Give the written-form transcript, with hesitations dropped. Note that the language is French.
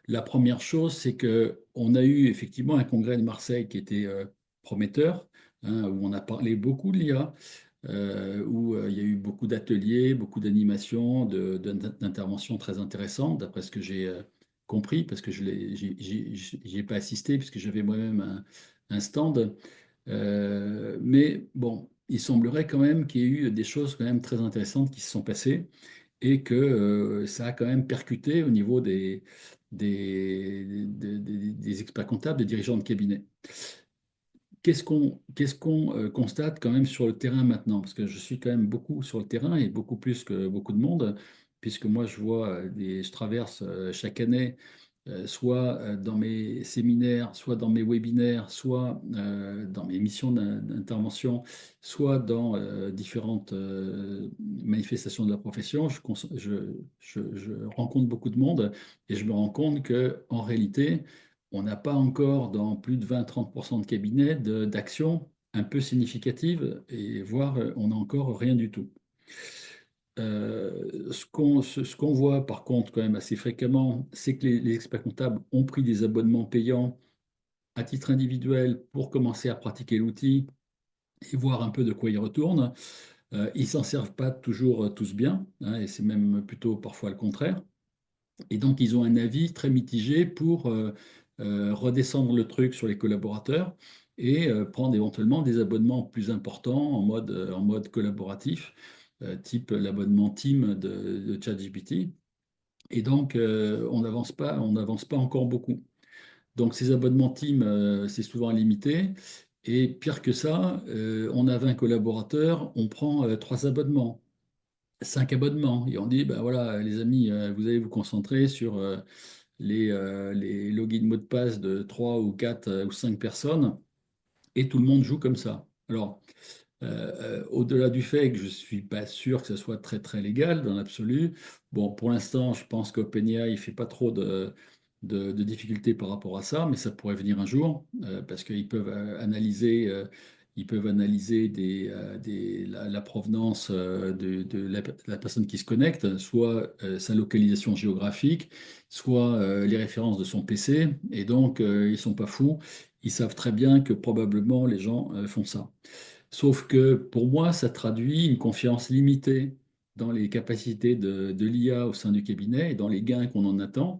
La première chose, c'est qu'on a eu effectivement un congrès de Marseille qui était prometteur, hein, où on a parlé beaucoup de l'IA, où il y a eu beaucoup d'ateliers, beaucoup d'animations, d'interventions très intéressantes, d'après ce que j'ai compris, parce que je j'y ai pas assisté, puisque j'avais moi-même un stand. Mais bon, il semblerait quand même qu'il y ait eu des choses quand même très intéressantes qui se sont passées et que ça a quand même percuté au niveau des experts comptables, des dirigeants de cabinet. Qu'est-ce qu'on constate quand même sur le terrain maintenant? Parce que je suis quand même beaucoup sur le terrain et beaucoup plus que beaucoup de monde, puisque moi je vois je traverse chaque année, soit dans mes séminaires, soit dans mes webinaires, soit dans mes missions d'intervention, soit dans différentes manifestations de la profession. Je rencontre beaucoup de monde et je me rends compte que en réalité, on n'a pas encore dans plus de 20-30% de cabinets d'actions un peu significatives, et voire on n'a encore rien du tout. Ce qu'on voit par contre quand même assez fréquemment, c'est que les experts comptables ont pris des abonnements payants à titre individuel pour commencer à pratiquer l'outil et voir un peu de quoi ils retournent. Ils s'en servent pas toujours tous bien, hein, et c'est même plutôt parfois le contraire. Et donc, ils ont un avis très mitigé pour redescendre le truc sur les collaborateurs et prendre éventuellement des abonnements plus importants en mode collaboratif, type l'abonnement Team de ChatGPT. Et donc, on n'avance pas encore beaucoup. Donc, ces abonnements Team, c'est souvent limité. Et pire que ça, on a 20 collaborateurs, on prend 3 abonnements, 5 abonnements. Et on dit, ben voilà, les amis, vous allez vous concentrer sur les logins mots de passe de 3 ou 4 ou 5 personnes, et tout le monde joue comme ça. Alors, au-delà du fait que je ne suis pas sûr que ce soit très très légal dans l'absolu, bon, pour l'instant, je pense qu'OpenAI ne fait pas trop de difficultés par rapport à ça, mais ça pourrait venir un jour, parce qu'ils peuvent analyser la provenance de la personne qui se connecte, soit sa localisation géographique, soit les références de son PC, et donc ils ne sont pas fous, ils savent très bien que probablement les gens font ça. Sauf que pour moi, ça traduit une confiance limitée dans les capacités de l'IA au sein du cabinet et dans les gains qu'on en attend.